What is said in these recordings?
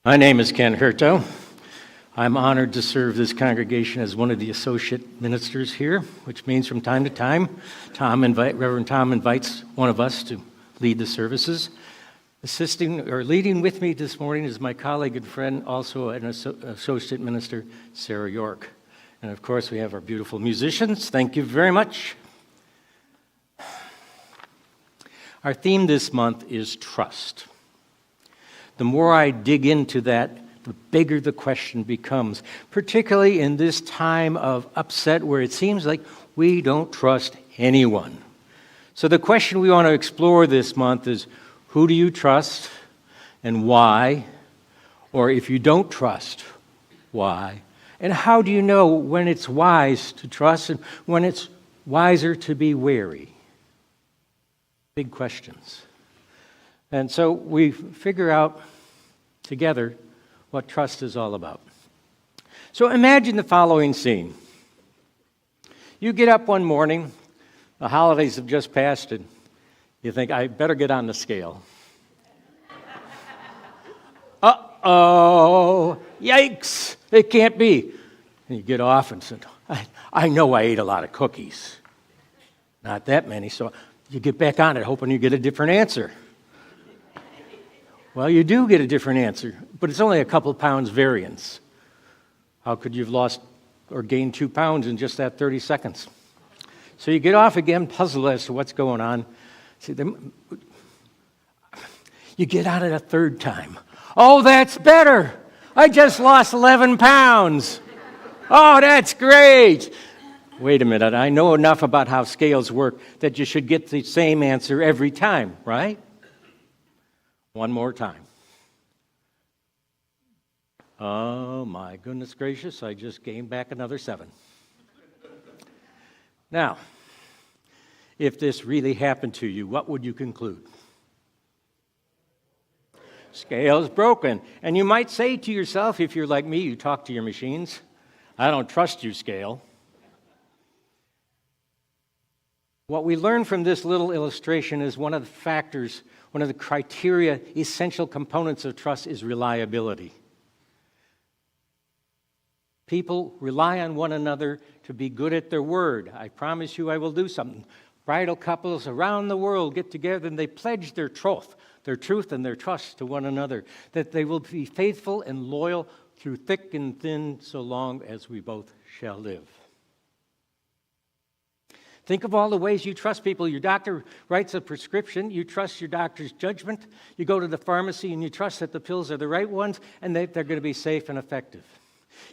My name is Ken Herto. I'm honored to serve this congregation as one of the associate ministers here, which means from time to time, Reverend Tom invites one of us to lead the services. Leading with me this morning is my colleague and friend, also an associate minister, Sarah York. And of course, we have our beautiful musicians. Thank you very much. Our theme this month is trust. The more I dig into that, the bigger the question becomes, particularly in this time of upset where it seems like we don't trust anyone. So the question we want to explore this month is, who do you trust and why? Or if you don't trust, why? And how do you know when it's wise to trust and when it's wiser to be wary? Big questions. And so we figure out together what trust is all about. So imagine the following scene. You get up one morning, the holidays have just passed, and you think, I better get on the scale. Uh-oh, yikes, it can't be. And you get off and say, I know I ate a lot of cookies. Not that many, so you get back on it hoping you get a different answer. Well, you do get a different answer, but it's only a couple pounds variance. How could you have lost or gained 2 pounds in just that 30 seconds? So you get off again, puzzled as to what's going on. You get on it a third time. Oh, that's better. I just lost 11 pounds. Oh, that's great. Wait a minute, I know enough about how scales work that you should get the same answer every time, right? One more time. Oh, my goodness gracious, I just gained back another 7. Now, if this really happened to you, what would you conclude? Scale's broken. And you might say to yourself, if you're like me, you talk to your machines, I don't trust you, scale. What we learn from this little illustration is one of the criteria, essential components of trust is reliability. People rely on one another to be good at their word. I promise you I will do something. Bridal couples around the world get together and they pledge their truth and their trust to one another, that they will be faithful and loyal through thick and thin so long as we both shall live. Think of all the ways you trust people. Your doctor writes a prescription. You trust your doctor's judgment. You go to the pharmacy and you trust that the pills are the right ones and they're going to be safe and effective.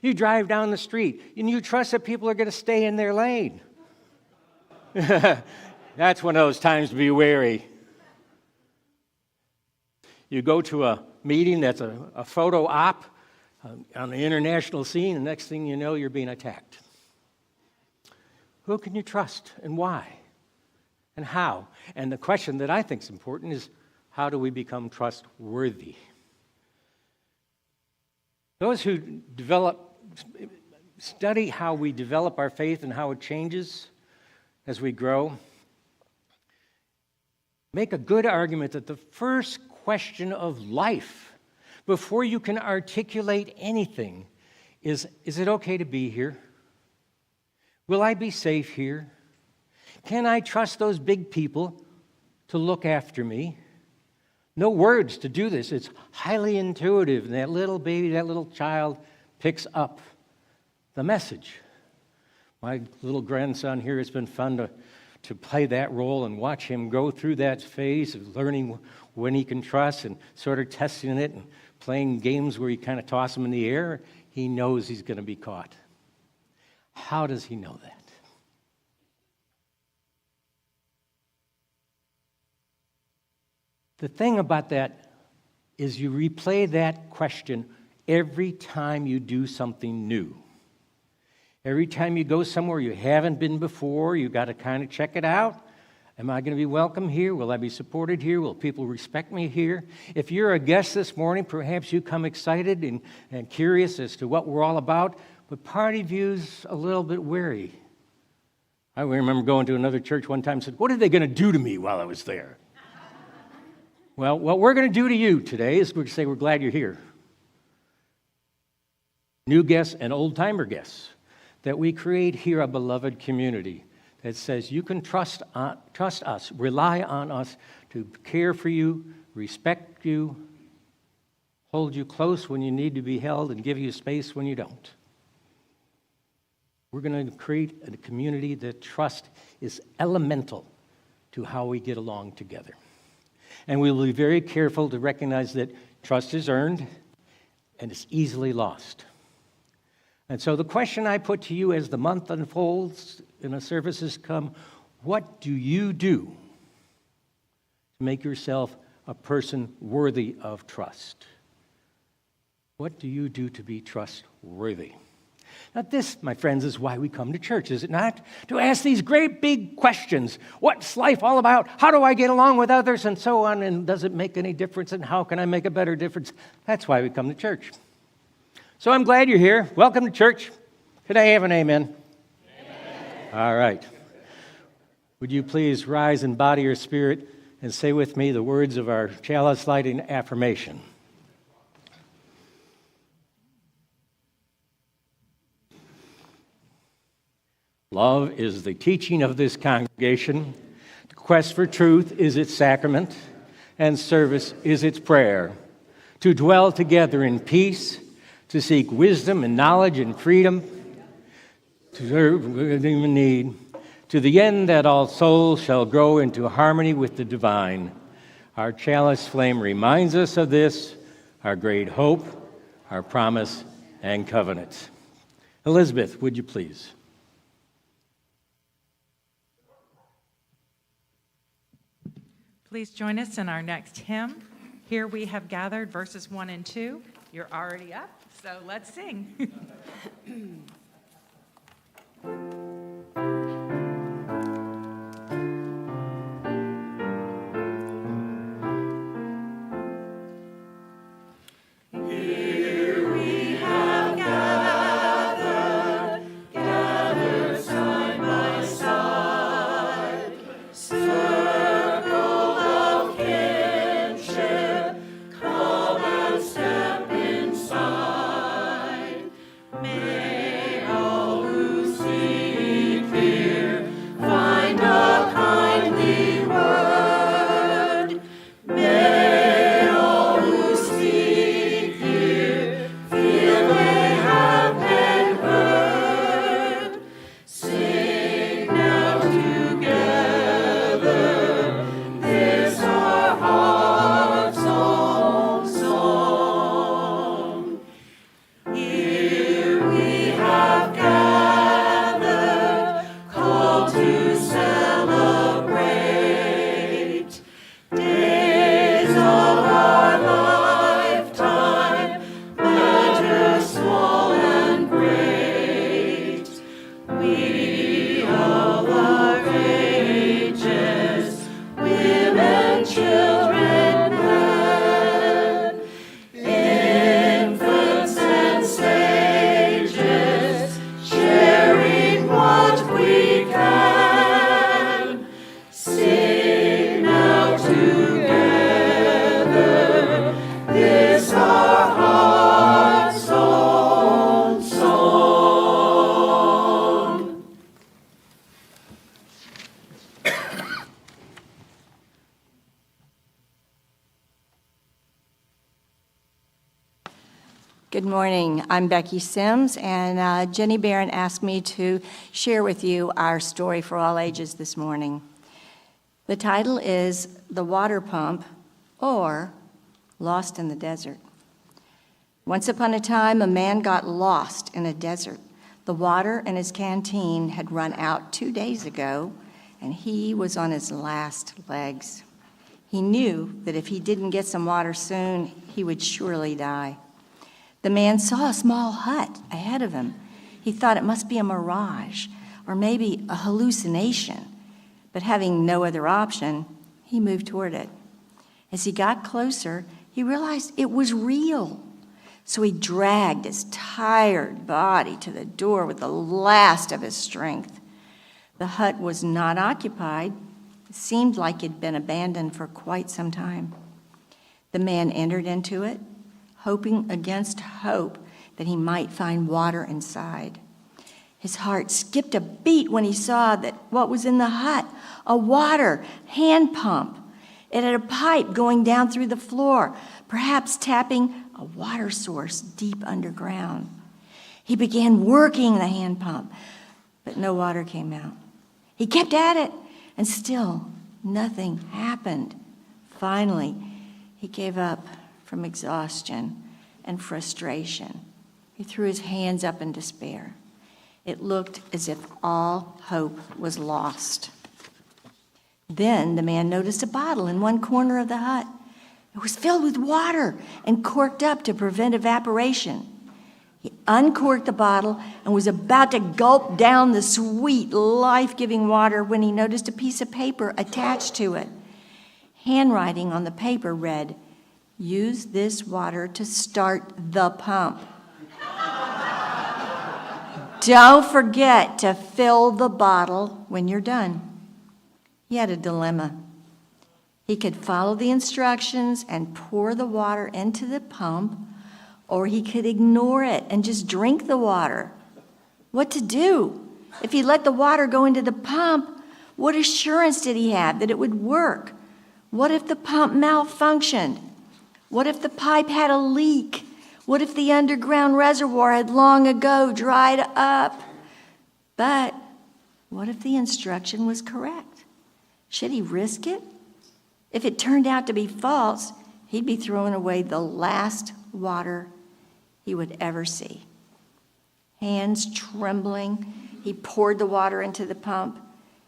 You drive down the street and you trust that people are going to stay in their lane. That's one of those times to be wary. You go to a meeting that's a photo op on the international scene, and next thing you know, you're being attacked. Who can you trust and why and how? And the question that I think is important is, how do we become trustworthy? Those who study how we develop our faith and how it changes as we grow, make a good argument that the first question of life, before you can articulate anything, is it okay to be here? Will I be safe here? Can I trust those big people to look after me? No words to do this. It's highly intuitive. And that little baby, that little child picks up the message. My little grandson here, it's been fun to play that role and watch him go through that phase of learning when he can trust and sort of testing it and playing games where you kind of toss him in the air. He knows he's going to be caught. How does he know that? The thing about that is you replay that question every time you do something new. Every time you go somewhere you haven't been before, you got to kind of check it out. Am I going to be welcome here? Will I be supported here? Will people respect me here? If you're a guest this morning, perhaps you come excited and curious as to what we're all about, but part of you's a little bit wary. I remember going to another church one time and said, what are they going to do to me while I was there? Well, what we're going to do to you today is we're going to say we're glad you're here. new guests and old-timer guests, that we create here a beloved community that says you can trust us, rely on us to care for you, respect you, hold you close when you need to be held, and give you space when you don't. We're going to create a community that trust is elemental to how we get along together. And we will be very careful to recognize that trust is earned and it's easily lost. And so the question I put to you as the month unfolds and the services come, what do you do to make yourself a person worthy of trust? What do you do to be trustworthy? Now this, my friends, is why we come to church, is it not? To ask these great big questions. What's life all about? How do I get along with others? And so on. And does it make any difference? And how can I make a better difference? That's why we come to church. So I'm glad you're here. Welcome to church. Could I have an amen? Amen. All right. Would you please rise in body or spirit and say with me the words of our chalice lighting affirmation. Love is the teaching of this congregation. The quest for truth is its sacrament, and service is its prayer. To dwell together in peace, to seek wisdom and knowledge and freedom, to serve human need, to the end that all souls shall grow into harmony with the divine. Our chalice flame reminds us of this, our great hope, our promise, and covenant. Elizabeth, would you please? Please join us in our next hymn. Here we have gathered verses 1 and 2. You're already up, so let's sing. Good morning. I'm Becky Sims, and Jenny Barron asked me to share with you our story for all ages this morning. The title is The Water Pump, or Lost in the Desert. Once upon a time, a man got lost in a desert. The water in his canteen had run out 2 days ago, and he was on his last legs. He knew that if he didn't get some water soon, he would surely die. The man saw a small hut ahead of him. He thought it must be a mirage or maybe a hallucination, but having no other option, he moved toward it. As he got closer, he realized it was real. So he dragged his tired body to the door with the last of his strength. The hut was not occupied. It seemed like it had been abandoned for quite some time. The man entered into it, hoping against hope that he might find water inside. His heart skipped a beat when he saw that what was in the hut, a water hand pump. It had a pipe going down through the floor, perhaps tapping a water source deep underground. He began working the hand pump, but no water came out. He kept at it, and still nothing happened. Finally, he gave up from exhaustion and frustration. He threw his hands up in despair. It looked as if all hope was lost. Then the man noticed a bottle in one corner of the hut. It was filled with water and corked up to prevent evaporation. He uncorked the bottle and was about to gulp down the sweet, life-giving water when he noticed a piece of paper attached to it. Handwriting on the paper read, "Use this water to start the pump. Don't forget to fill the bottle when you're done." He had a dilemma. He could follow the instructions and pour the water into the pump, or he could ignore it and just drink the water. What to do? If he let the water go into the pump, what assurance did he have that it would work? What if the pump malfunctioned? What if the pipe had a leak? What if the underground reservoir had long ago dried up? But what if the instruction was correct? Should he risk it? If it turned out to be false, he'd be throwing away the last water he would ever see. Hands trembling, he poured the water into the pump.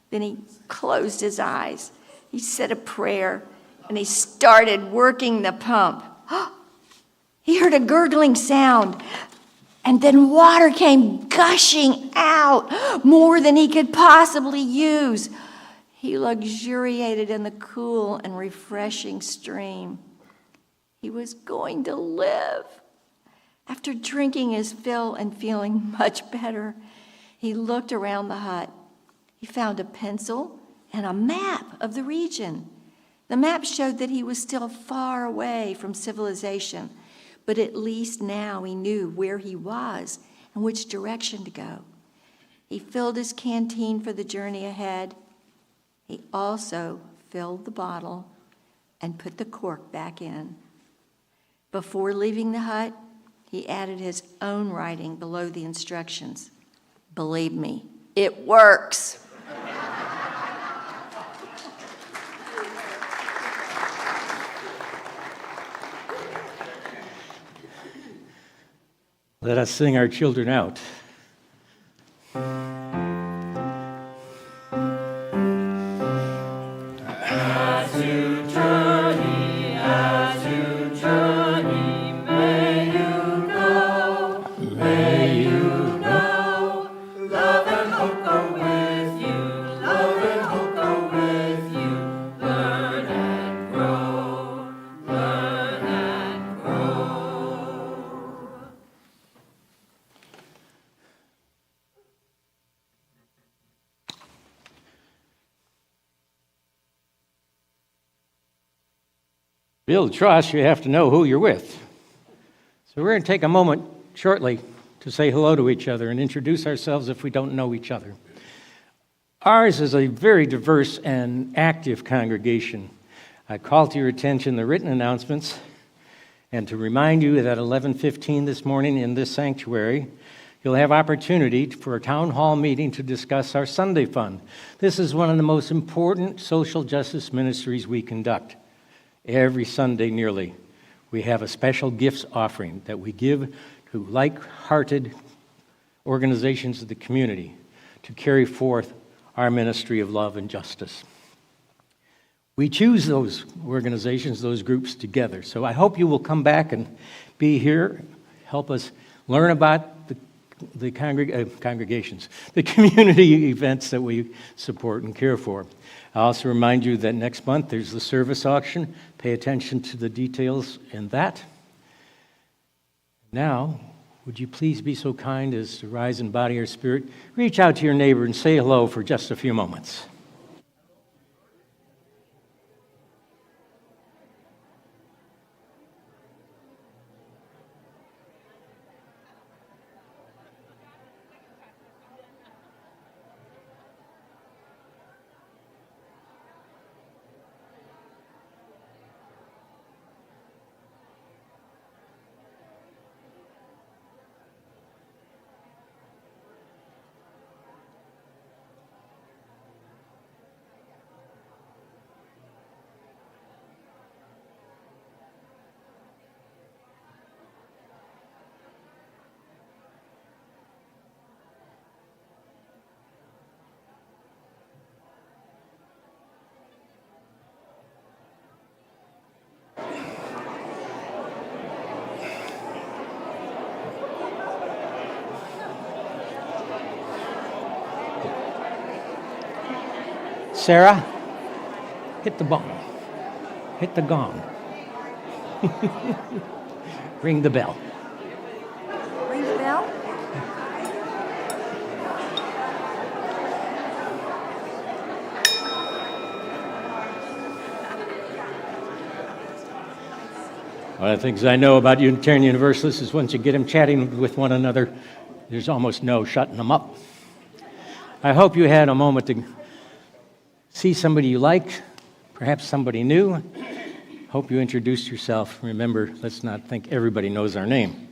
Then he closed his eyes. He said a prayer, and he started working the pump. He heard a gurgling sound, and then water came gushing out, more than he could possibly use. He luxuriated in the cool and refreshing stream. He was going to live. After drinking his fill and feeling much better, he looked around the hut. He found a pencil and a map of the region. The map showed that he was still far away from civilization, but at least now he knew where he was and which direction to go. He filled his canteen for the journey ahead. He also filled the bottle and put the cork back in. Before leaving the hut, he added his own writing below the instructions. "Believe me, it works." Let us sing our children out. Build trust, you have to know who you're with. So we're going to take a moment shortly to say hello to each other and introduce ourselves if we don't know each other. Ours is a very diverse and active congregation. I call to your attention the written announcements and to remind you that at 11:15 this morning in this sanctuary, you'll have opportunity for a town hall meeting to discuss our Sunday Fund. This is one of the most important social justice ministries we conduct. Every Sunday nearly, we have a special gifts offering that we give to like-hearted organizations of the community to carry forth our ministry of love and justice. We choose those organizations, those groups together. So I hope you will come back and be here, help us learn about the congregations, the community events that we support and care for. I also remind you that next month there's the service auction. Pay attention to the details in that. Now, would you please be so kind as to rise in body or spirit, reach out to your neighbor and say hello for just a few moments. Sarah, hit the bong. Hit the gong. Ring the bell. Ring the bell? One of the things I know about Unitarian Universalists is once you get them chatting with one another, there's almost no shutting them up. I hope you had a moment to see somebody you liked, perhaps somebody new. Hope you introduced yourself. Remember, let's not think everybody knows our name.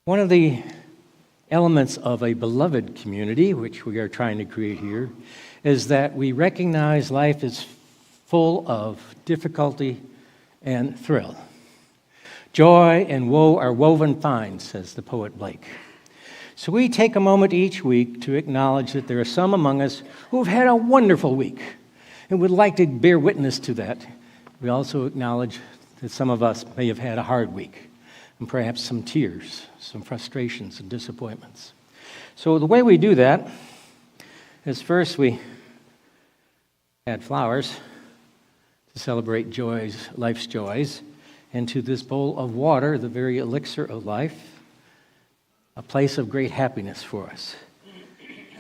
One of the elements of a beloved community, which we are trying to create here, is that we recognize life is full of difficulty and thrill. Joy and woe are woven fine, says the poet Blake. So we take a moment each week to acknowledge that there are some among us who have had a wonderful week and would like to bear witness to that. We also acknowledge that some of us may have had a hard week and perhaps some tears, some frustrations and disappointments. So the way we do that is first we add flowers to celebrate joys, life's joys, and to this bowl of water, the very elixir of life, a place of great happiness for us.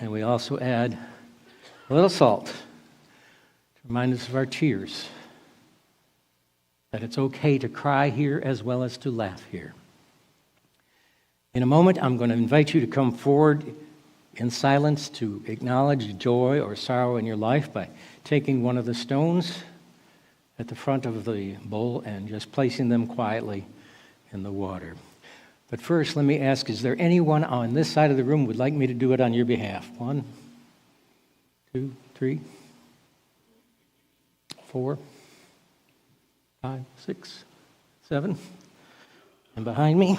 And we also add a little salt to remind us of our tears, that it's okay to cry here as well as to laugh here. In a moment, I'm going to invite you to come forward in silence to acknowledge joy or sorrow in your life by taking one of the stones at the front of the bowl and just placing them quietly in the water. But first, let me ask, is there anyone on this side of the room who would like me to do it on your behalf? 1, 2, 3, 4, 5, 6, 7. And behind me,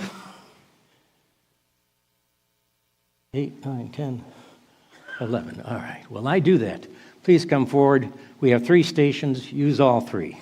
8, 9, 10, 11. All right, well, I do that. Please come forward. We have 3 stations. Use all 3.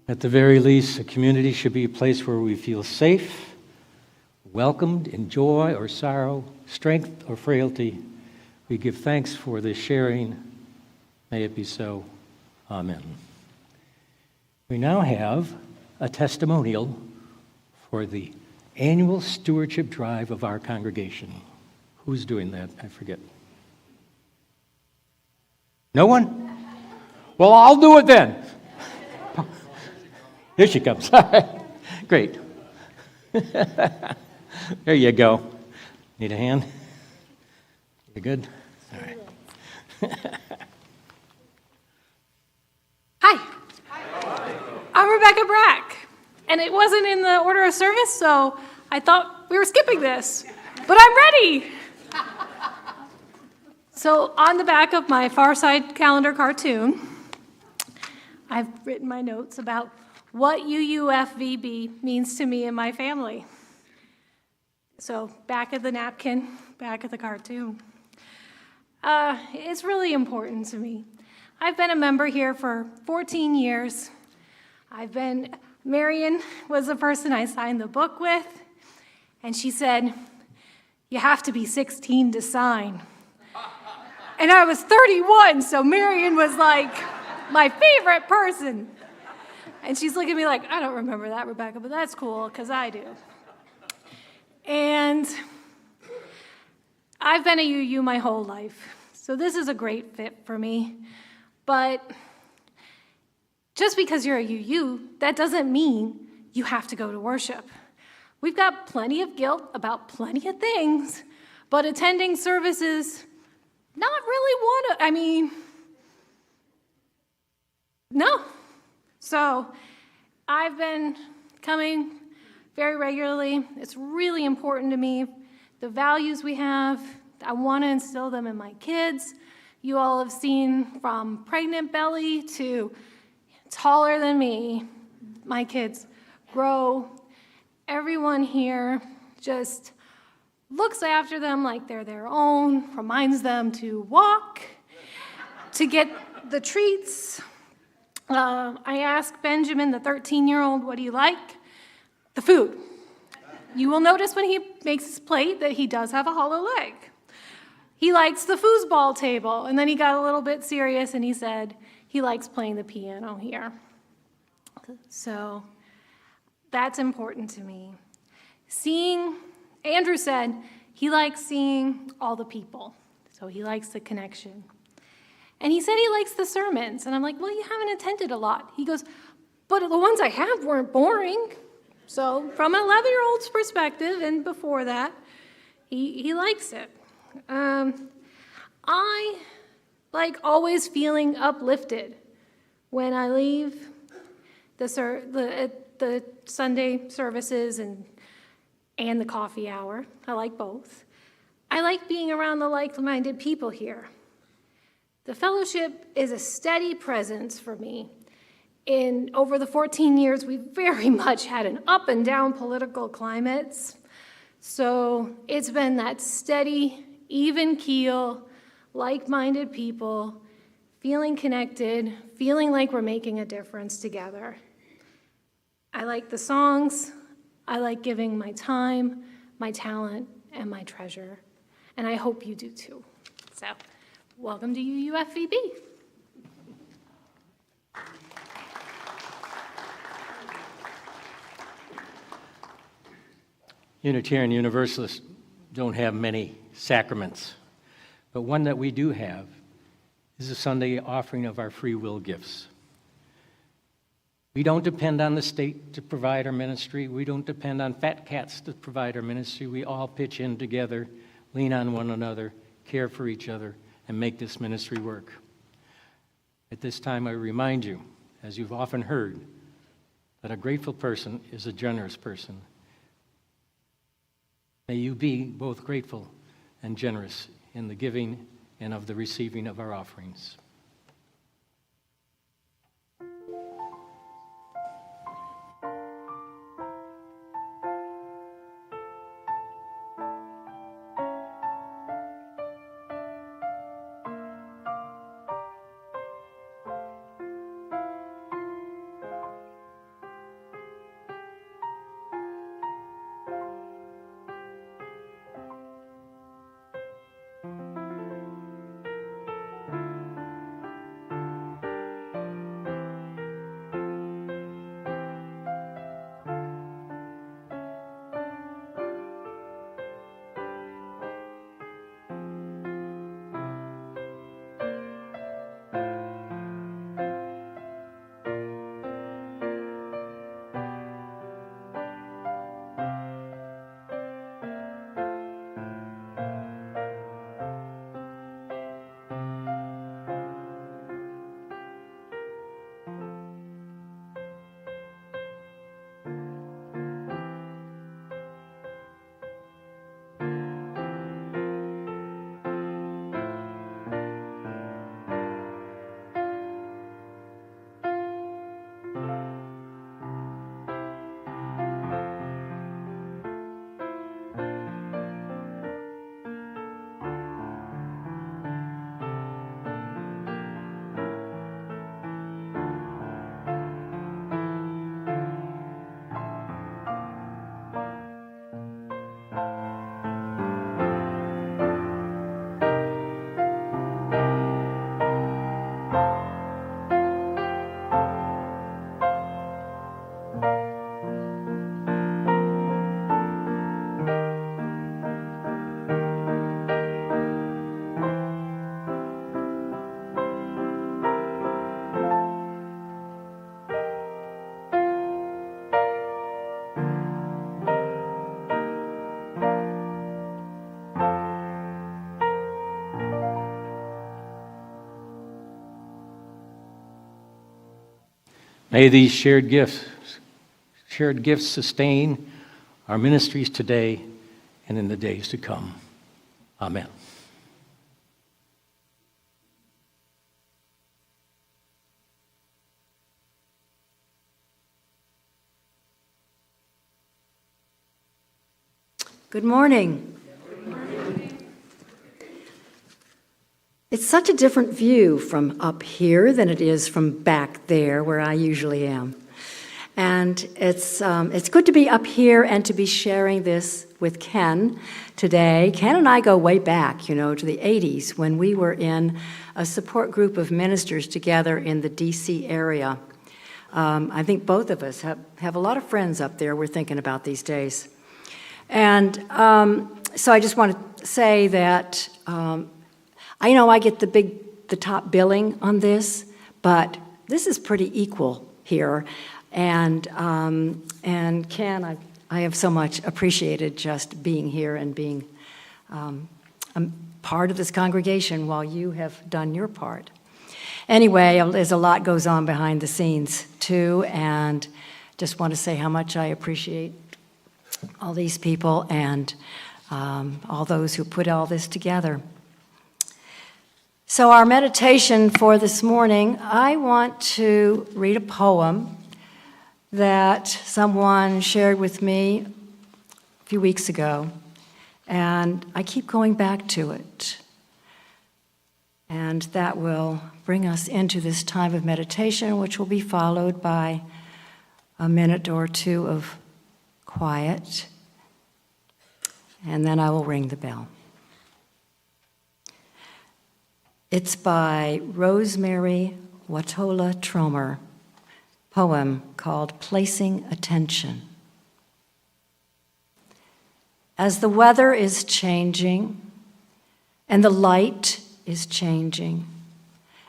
At the very least, a community should be a place where we feel safe, welcomed in joy or sorrow, strength or frailty. We give thanks for this sharing. May it be so. Amen. We now have a testimonial for the annual stewardship drive of our congregation. Who's doing that? I forget. No one? Well, I'll do it then. Here she comes. Great. There you go. Need a hand? You good? All right. Hi. I'm Rebecca Brack, and it wasn't in the order of service, so I thought we were skipping this, but I'm ready. So on the back of my Far Side calendar cartoon, I've written my notes about what UUFVB means to me and my family. So back of the napkin, back of the cartoon. It's really important to me. I've been a member here for 14 years. Marion was the person I signed the book with, and she said, "You have to be 16 to sign." And I was 31, so Marion was like my favorite person. And she's looking at me like, "I don't remember that, Rebecca, but that's cool, because I do." And I've been a UU my whole life, so this is a great fit for me. But just because you're a UU, that doesn't mean you have to go to worship. We've got plenty of guilt about plenty of things, but attending services, not really no. So I've been coming very regularly. It's really important to me. The values we have, I want to instill them in my kids. You all have seen from pregnant belly to taller than me, my kids grow. Everyone here just looks after them like they're their own, reminds them to walk, to get the treats. I asked Benjamin, the 13-year-old, what do you like? The food. You will notice when he makes his plate that he does have a hollow leg. He likes the foosball table, and then he got a little bit serious and he said he likes playing the piano here. So that's important to me. Andrew said he likes seeing all the people, so he likes the connection. And he said he likes the sermons, and I'm like, well, you haven't attended a lot. He goes, but the ones I have weren't boring. So from an 11-year-old's perspective, and before that, he likes it. I like always feeling uplifted when I leave the Sunday services and the coffee hour. I like both. I like being around the like-minded people here. The fellowship is a steady presence for me. Over the 14 years, we've very much had an up and down political climates. So it's been that steady, even keel, like-minded people, feeling connected, feeling like we're making a difference together. I like the songs. I like giving my time, my talent, and my treasure. And I hope you do too. So, welcome to UUFVB. Unitarian Universalists don't have many sacraments, but one that we do have is the Sunday offering of our free will gifts. We don't depend on the state to provide our ministry. We don't depend on fat cats to provide our ministry. We all pitch in together, lean on one another, care for each other, and make this ministry work. At this time, I remind you, as you've often heard, that a grateful person is a generous person. May you be both grateful and generous in the giving and of the receiving of our offerings. May these shared gifts sustain our ministries today and in the days to come. Amen. Good morning. It's such a different view from up here than it is from back there where I usually am. And it's good to be up here and to be sharing this with Ken today. Ken and I go way back, to the 80s when we were in a support group of ministers together in the D.C. area. I think both of us have a lot of friends up there we're thinking about these days. And so I just want to say that I get the top billing on this, but this is pretty equal here. And Ken, I have so much appreciated just being here and being part of this congregation while you have done your part. Anyway, there's a lot goes on behind the scenes too, and just want to say how much I appreciate all these people and all those who put all this together. So our meditation for this morning, I want to read a poem that someone shared with me a few weeks ago, and I keep going back to it. And that will bring us into this time of meditation, which will be followed by a minute or two of quiet, and then I will ring the bell. It's by Rosemary Watola Tromer, poem called Placing Attention. As the weather is changing, and the light is changing,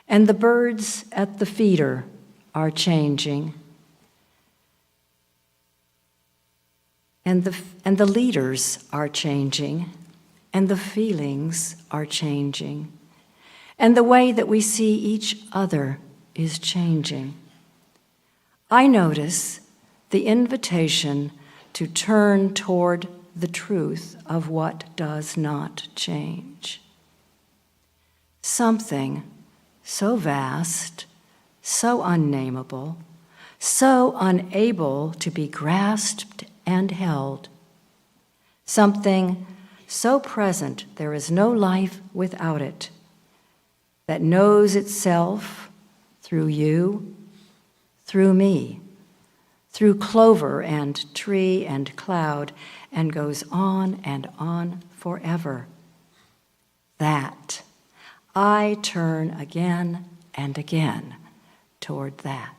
and the birds at the feeder are changing, and the leaders are changing, and the feelings are changing, and the way that we see each other is changing. I notice the invitation to turn toward the truth of what does not change. Something so vast, so unnameable, so unable to be grasped and held. Something so present there is no life without it, that knows itself through you, through me, through clover and tree and cloud, and goes on forever. That I turn again and again toward that.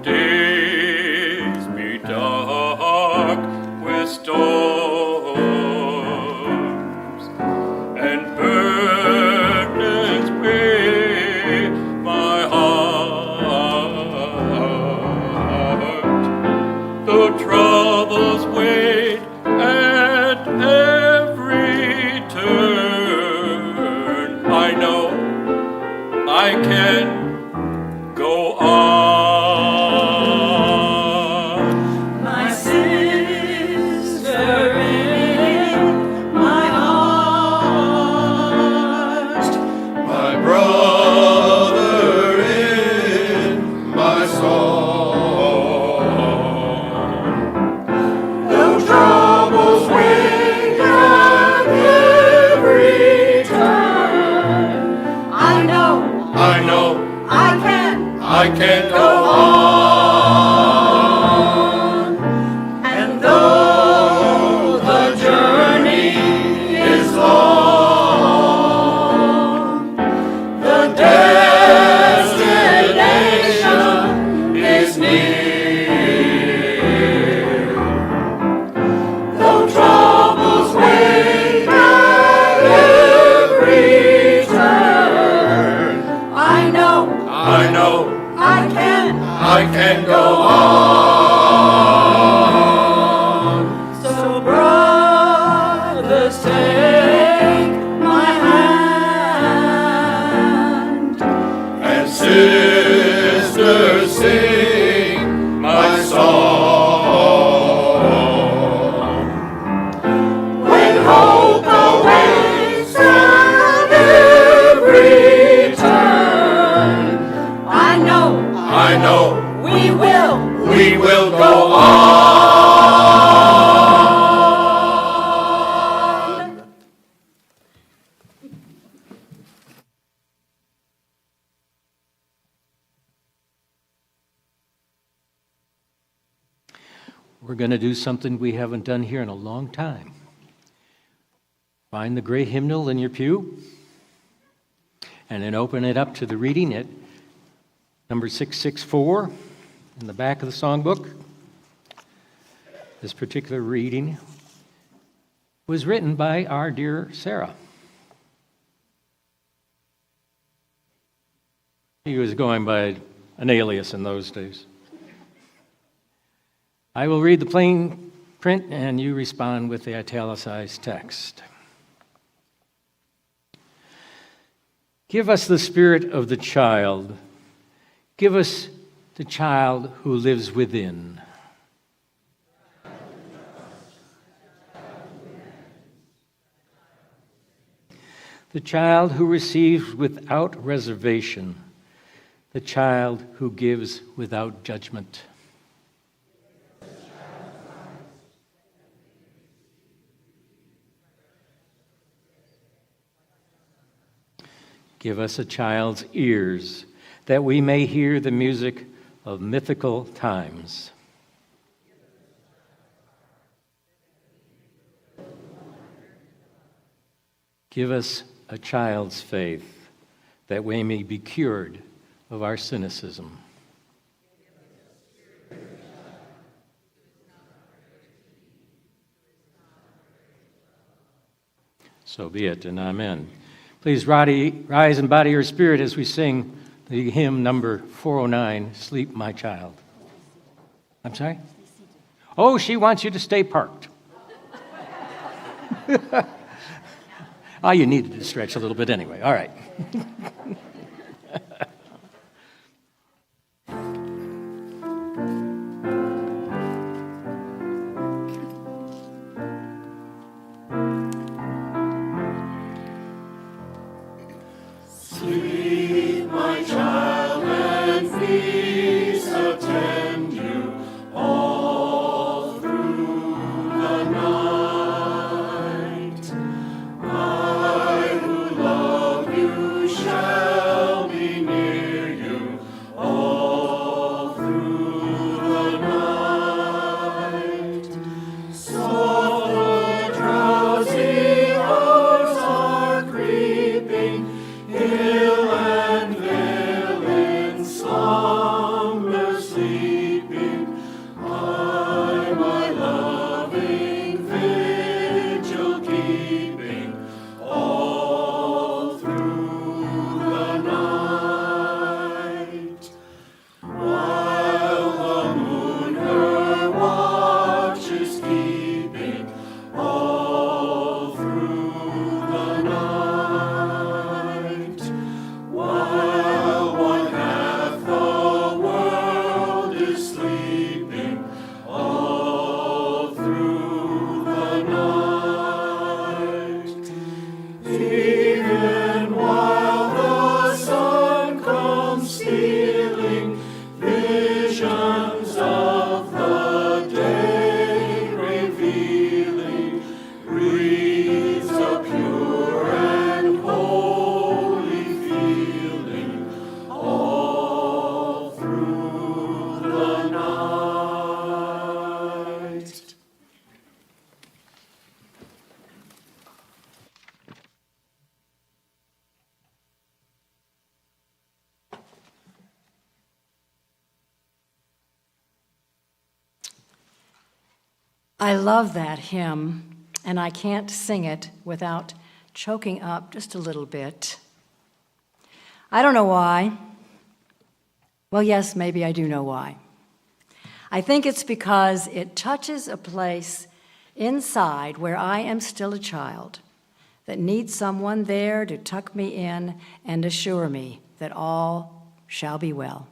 Days be dark with storms, and burdens weigh my heart. Though troubles wait at every turn, I know I can go on. I can't go on, and though the journey is long, the destination is near. Though troubles wait at every turn, we're going to do something we haven't done here in a long time. Find the gray hymnal in your pew, and then open it up to the reading at number 664 in the back of the songbook. This particular reading was written by our dear Sarah. He was going by an alias in those days. I will read the plain print, and you respond with the italicized text. Give us the spirit of the child. Give us the child who lives within. The child who receives without reservation. The child who gives without judgment. Give us a child's ears, that we may hear the music of mythical times. Give us a child's faith, that we may be cured of our cynicism. So be it, and amen. Please rise and body your spirit as we sing the hymn number 409, Sleep, My Child. I'm sorry? Oh, she wants you to stay parked. Oh, you needed to stretch a little bit anyway. All right. Sleep, my child, and peace attend you all through the night. I who love you shall be near you all through the night. Soft, drowsy hours are creeping, hill and vale in slumber sleeping. I, my loving vigil keeping all through the night. While the moon her watch is keeping all through the night. While one half the world is sleeping all through the night. Even while the sun comes stealing, visions of the day revealing, breathes a pure and holy feeling all through the night. I love that hymn, and I can't sing it without choking up just a little bit. I don't know why. Well, yes, maybe I do know why. I think it's because it touches a place inside where I am still a child that needs someone there to tuck me in and assure me that all shall be well.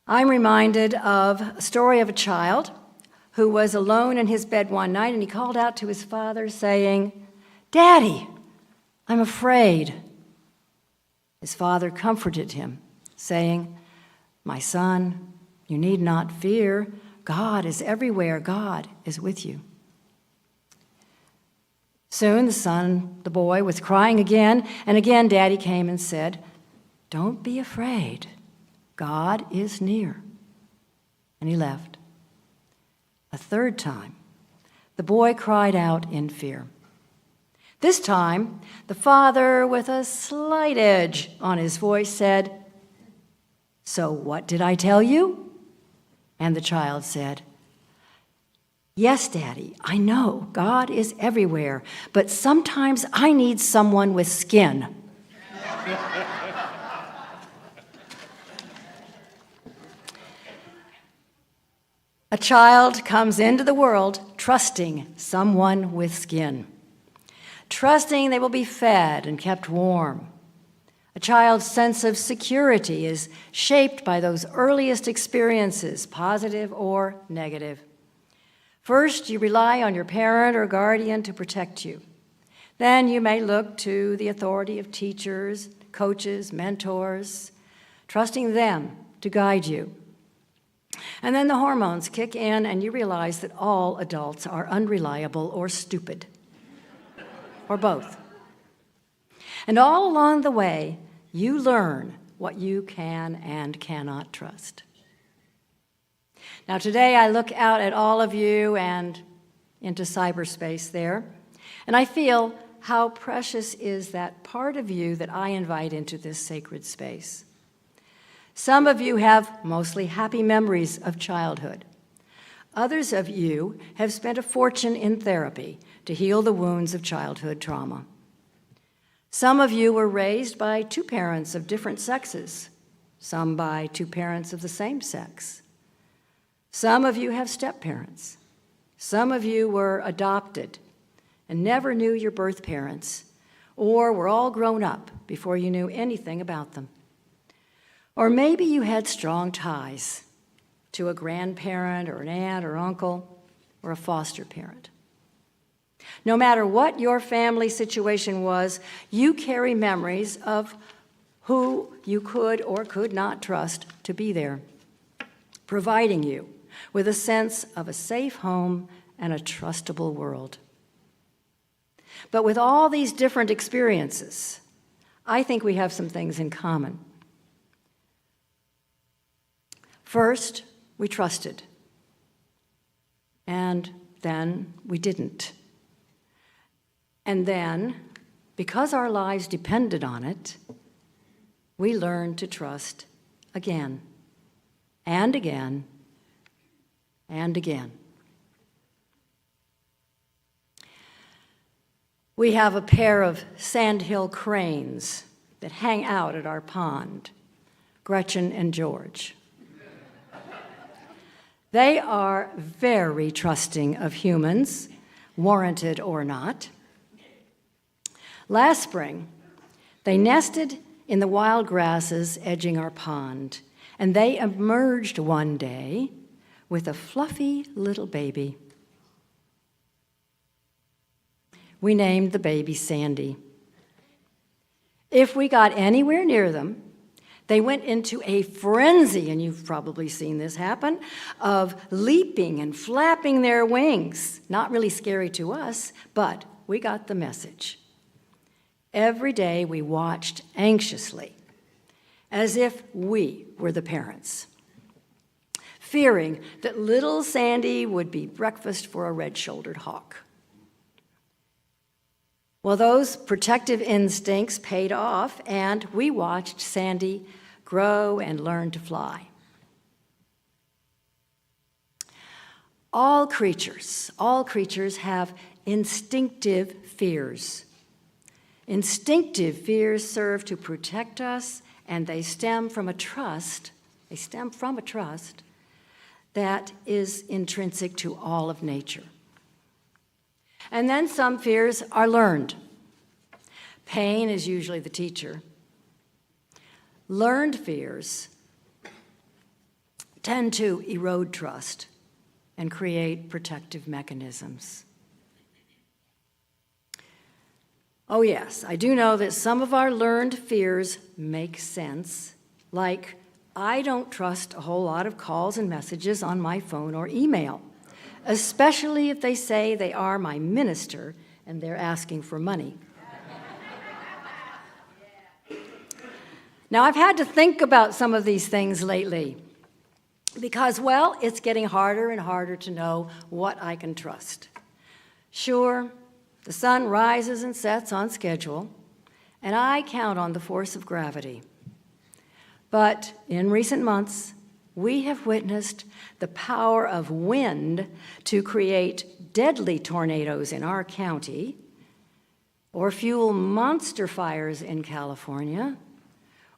I'm reminded of a story of a child who was alone in his bed one night, and he called out to his father saying, "Daddy, I'm afraid." His father comforted him, saying, "My son, you need not fear. God is everywhere. God is with you." Soon the boy was crying again, and again Daddy came and said, "Don't be afraid. God is near." and he left. A third time, the boy cried out in fear. This time, the father, with a slight edge on his voice, said, "So what did I tell you?" And the child said, "Yes, Daddy, I know God is everywhere, but sometimes I need someone with skin." A child comes into the world trusting someone with skin, trusting they will be fed and kept warm. A child's sense of security is shaped by those earliest experiences, positive or negative. First, you rely on your parent or guardian to protect you. Then you may look to the authority of teachers, coaches, mentors, trusting them to guide you. And then the hormones kick in and you realize that all adults are unreliable or stupid, or both. And all along the way, you learn what you can and cannot trust. Now today I look out at all of you and into cyberspace there, and I feel how precious is that part of you that I invite into this sacred space. Some of you have mostly happy memories of childhood. Others of you have spent a fortune in therapy to heal the wounds of childhood trauma. Some of you were raised by two parents of different sexes, some by two parents of the same sex. Some of you have step-parents. Some of you were adopted and never knew your birth parents, or were all grown up before you knew anything about them. Or maybe you had strong ties to a grandparent or an aunt or uncle or a foster parent. No matter what your family situation was, you carry memories of who you could or could not trust to be there, providing you with a sense of a safe home and a trustable world. But with all these different experiences, I think we have some things in common. First, we trusted, and then we didn't. And then, because our lives depended on it, we learned to trust again, and again, and again. We have a pair of sandhill cranes that hang out at our pond, Gretchen and George. They are very trusting of humans, warranted or not. Last spring, they nested in the wild grasses edging our pond, and they emerged one day with a fluffy little baby. We named the baby Sandy. If we got anywhere near them, they went into a frenzy, and you've probably seen this happen, of leaping and flapping their wings. Not really scary to us, but we got the message. Every day we watched anxiously, as if we were the parents, fearing that little Sandy would be breakfast for a red-shouldered hawk. Well, those protective instincts paid off, and we watched Sandy grow and learn to fly. All creatures have instinctive fears. Instinctive fears serve to protect us, and they stem from a trust that is intrinsic to all of nature. And then some fears are learned. Pain is usually the teacher. Learned fears tend to erode trust and create protective mechanisms. Oh yes, I do know that some of our learned fears make sense, like I don't trust a whole lot of calls and messages on my phone or email, especially if they say they are my minister and they're asking for money. Now, I've had to think about some of these things lately. Because, well, it's getting harder and harder to know what I can trust. Sure, the sun rises and sets on schedule, and I count on the force of gravity. But in recent months, we have witnessed the power of wind to create deadly tornadoes in our county, or fuel monster fires in California,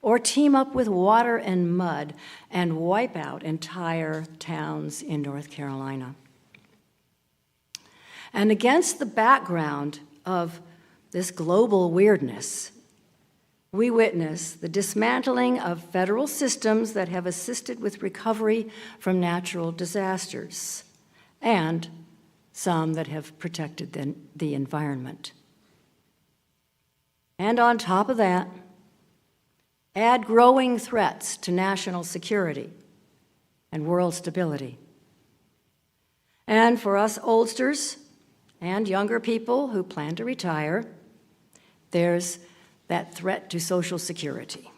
or team up with water and mud and wipe out entire towns in North Carolina. And against the background of this global weirdness, we witness the dismantling of federal systems that have assisted with recovery from natural disasters, and some that have protected the environment. And on top of that, add growing threats to national security and world stability. And for us oldsters and younger people who plan to retire, there's that threat to Social Security.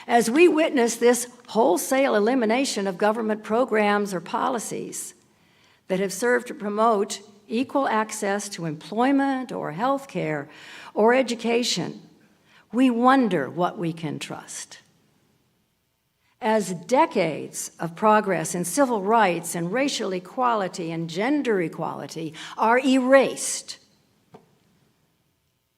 As we witness this wholesale elimination of government programs or policies that have served to promote equal access to employment or health care or education, we wonder what we can trust. As decades of progress in civil rights and racial equality and gender equality are erased,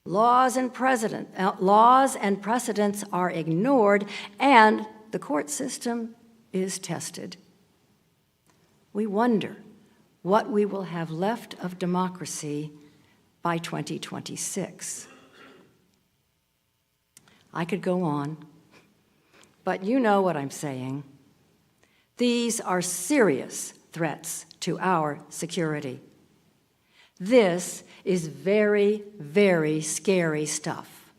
laws and precedents are ignored, and the court system is tested, we wonder what we will have left of democracy by 2026. I could go on, but you know what I'm saying. These are serious threats to our security. This is very, very scary stuff.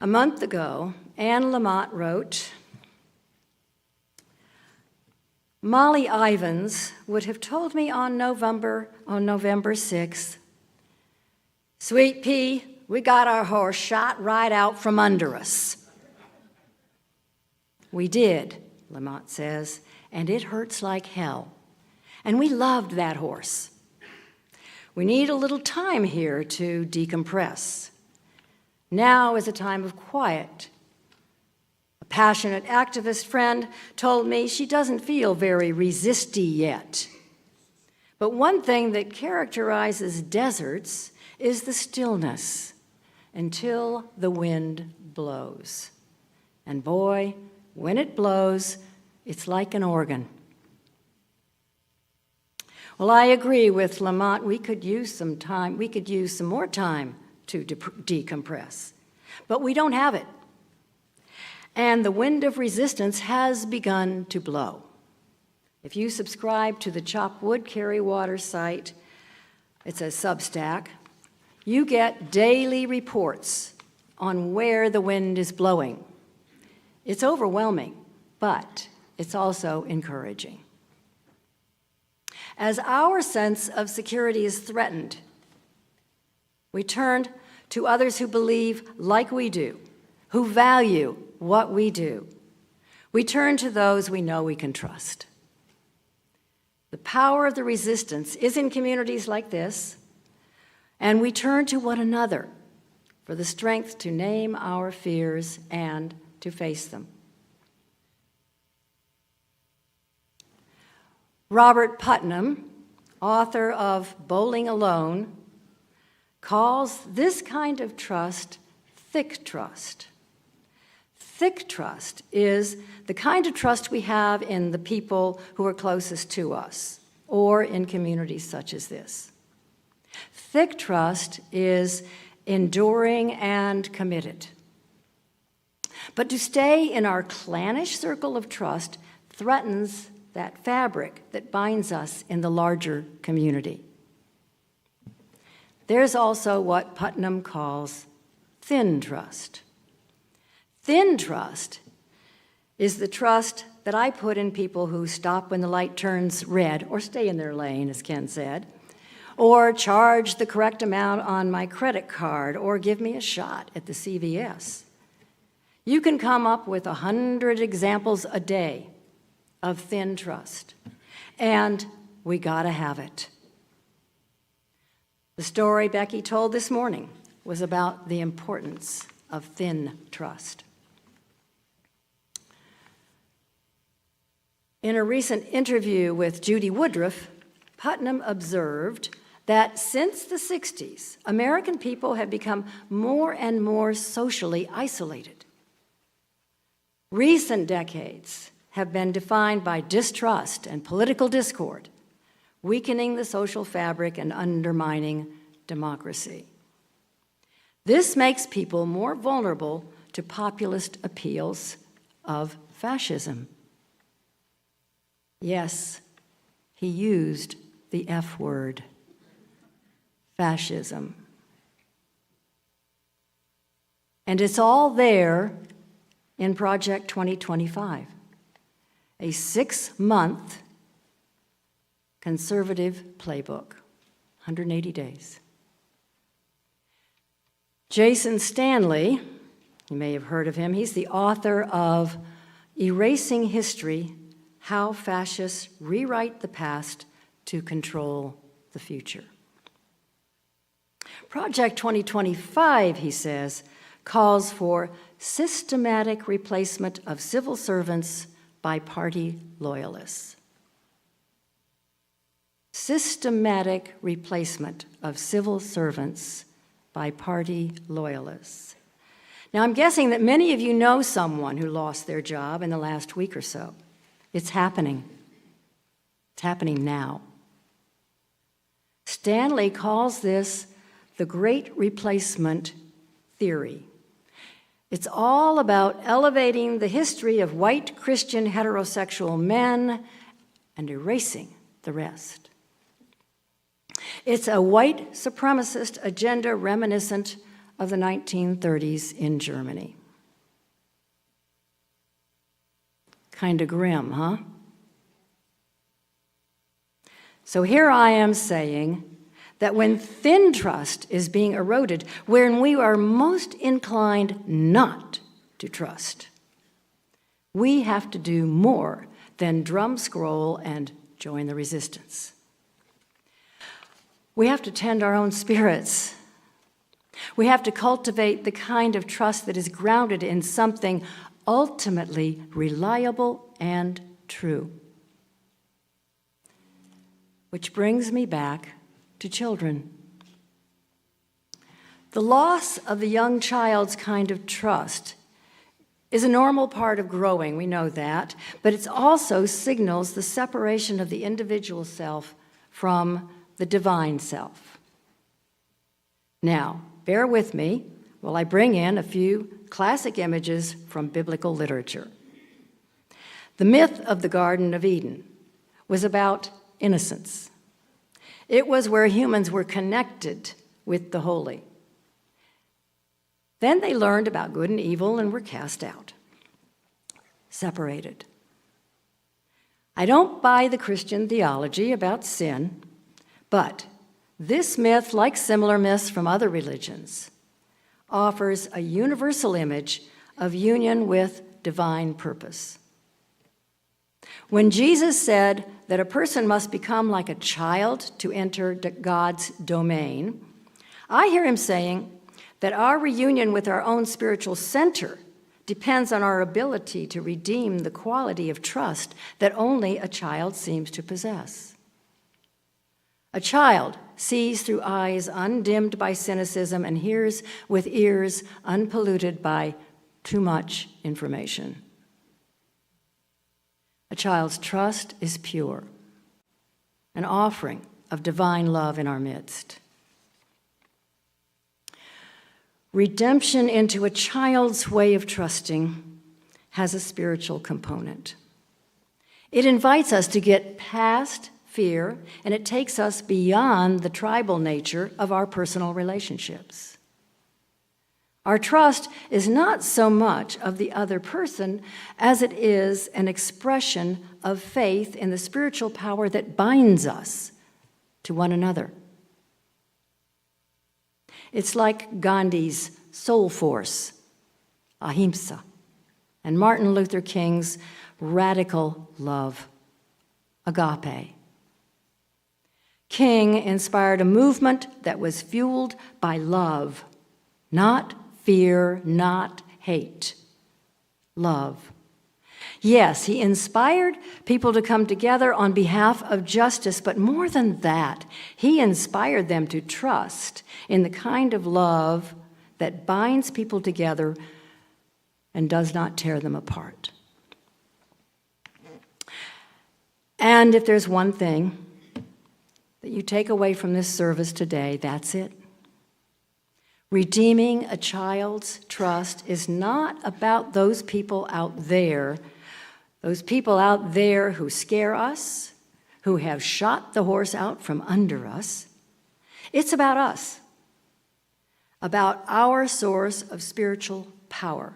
A month ago, Anne Lamott wrote, Molly Ivins would have told me on November 6th, Sweet pea, we got our horse shot right out from under us. We did, Lamott says, and it hurts like hell. And we loved that horse. We need a little time here to decompress. Now is a time of quiet. A passionate activist friend told me she doesn't feel very resisty yet. But one thing that characterizes deserts is the stillness until the wind blows. And boy, when it blows, it's like an organ. Well, I agree with Lamont. We could use some time. We could use some more time to decompress. But we don't have it. And the wind of resistance has begun to blow. If you subscribe to the Chop Wood Carry Water site, it's a Substack, you get daily reports on where the wind is blowing. It's overwhelming, but it's also encouraging. As our sense of security is threatened, we turn to others who believe like we do, who value what we do. We turn to those we know we can trust. The power of the resistance is in communities like this, and we turn to one another for the strength to name our fears and to face them. Robert Putnam, author of Bowling Alone, calls this kind of trust thick trust. Thick trust is the kind of trust we have in the people who are closest to us or in communities such as this. Thick trust is enduring and committed. But to stay in our clannish circle of trust threatens that fabric that binds us in the larger community. There's also what Putnam calls thin trust. Thin trust is the trust that I put in people who stop when the light turns red, or stay in their lane, as Ken said, or charge the correct amount on my credit card, or give me a shot at the CVS. You can come up with 100 examples a day of thin trust, and we gotta have it. The story Becky told this morning was about the importance of thin trust. In a recent interview with Judy Woodruff, Putnam observed that since the 60s, American people have become more and more socially isolated. Recent decades have been defined by distrust and political discord, weakening the social fabric and undermining democracy. This makes people more vulnerable to populist appeals of fascism. Yes, he used the F word, fascism. And it's all there in Project 2025, a 6-month conservative playbook, 180 days. Jason Stanley, you may have heard of him, he's the author of Erasing History: How Fascists Rewrite the Past to Control the Future. Project 2025, he says, calls for systematic replacement of civil servants by party loyalists. Systematic replacement of civil servants by party loyalists. Now, I'm guessing that many of you know someone who lost their job in the last week or so. It's happening. It's happening now. Stanley calls this the Great Replacement Theory. It's all about elevating the history of white Christian heterosexual men and erasing the rest. It's a white supremacist agenda reminiscent of the 1930s in Germany. Kind of grim, huh? So here I am saying that when thin trust is being eroded, when we are most inclined not to trust, we have to do more than drum scroll and join the resistance. We have to tend our own spirits. We have to cultivate the kind of trust that is grounded in something ultimately reliable and true. Which brings me back to children. The loss of the young child's kind of trust is a normal part of growing, we know that, but it also signals the separation of the individual self from the divine self. Now, bear with me while I bring in a few classic images from biblical literature. The myth of the Garden of Eden was about innocence. It was where humans were connected with the holy. Then they learned about good and evil and were cast out, separated. I don't buy the Christian theology about sin, but this myth, like similar myths from other religions, offers a universal image of union with divine purpose. When Jesus said that a person must become like a child to enter God's domain, I hear him saying that our reunion with our own spiritual center depends on our ability to redeem the quality of trust that only a child seems to possess. A child sees through eyes undimmed by cynicism and hears with ears unpolluted by too much information. A child's trust is pure, an offering of divine love in our midst. Redemption into a child's way of trusting has a spiritual component. It invites us to get past fear, and it takes us beyond the tribal nature of our personal relationships. Our trust is not so much of the other person as it is an expression of faith in the spiritual power that binds us to one another. It's like Gandhi's soul force, ahimsa, and Martin Luther King's radical love, agape. King inspired a movement that was fueled by love, not fear, not hate. Love. Yes, he inspired people to come together on behalf of justice, but more than that, he inspired them to trust in the kind of love that binds people together and does not tear them apart. And if there's one thing that you take away from this service today, that's it. Redeeming a child's trust is not about those people out there who scare us, who have shot the horse out from under us. It's about us, about our source of spiritual power.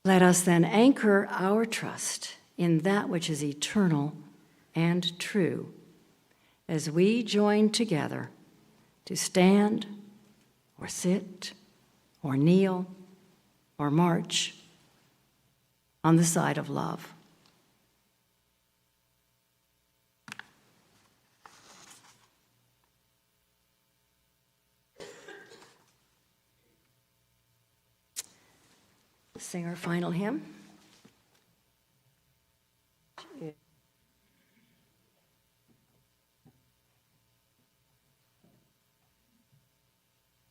Let us then anchor our trust in that which is eternal and true as we join together to stand or sit or kneel or march on the side of love. Sing our final hymn.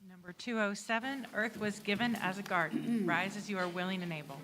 Number 207, Earth was given as a garden. Rise as you are willing and able.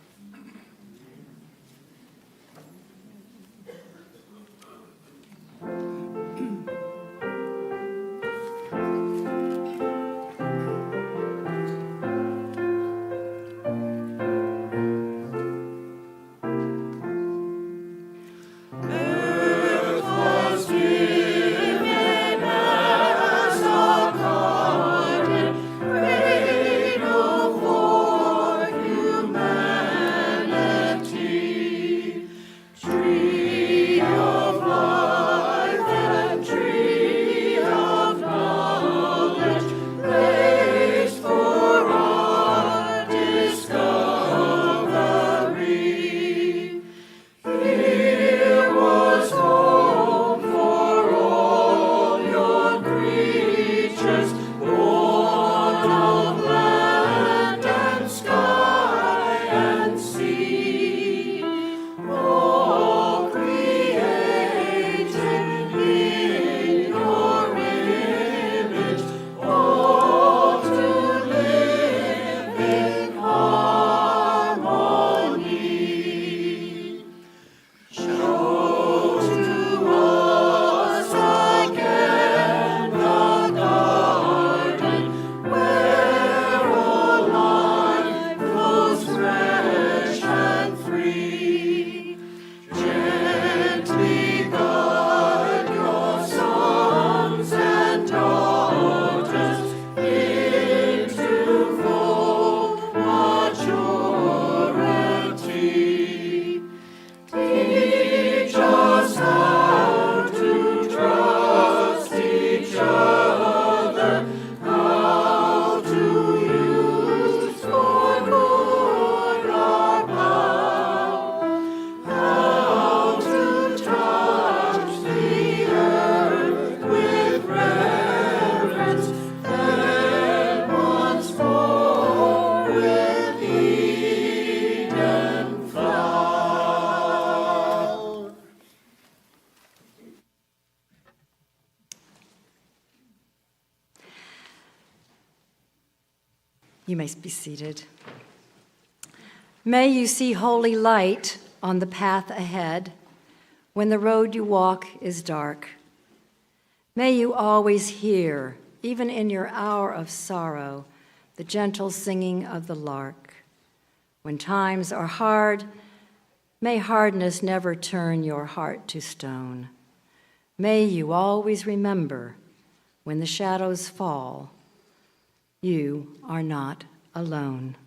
You may be seated. May you see holy light on the path ahead when the road you walk is dark. May you always hear, even in your hour of sorrow, the gentle singing of the lark. When times are hard, may hardness never turn your heart to stone. May you always remember, when the shadows fall, you are not alone.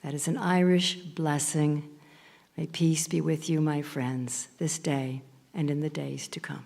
That is an Irish blessing. May peace be with you, my friends, this day and in the days to come.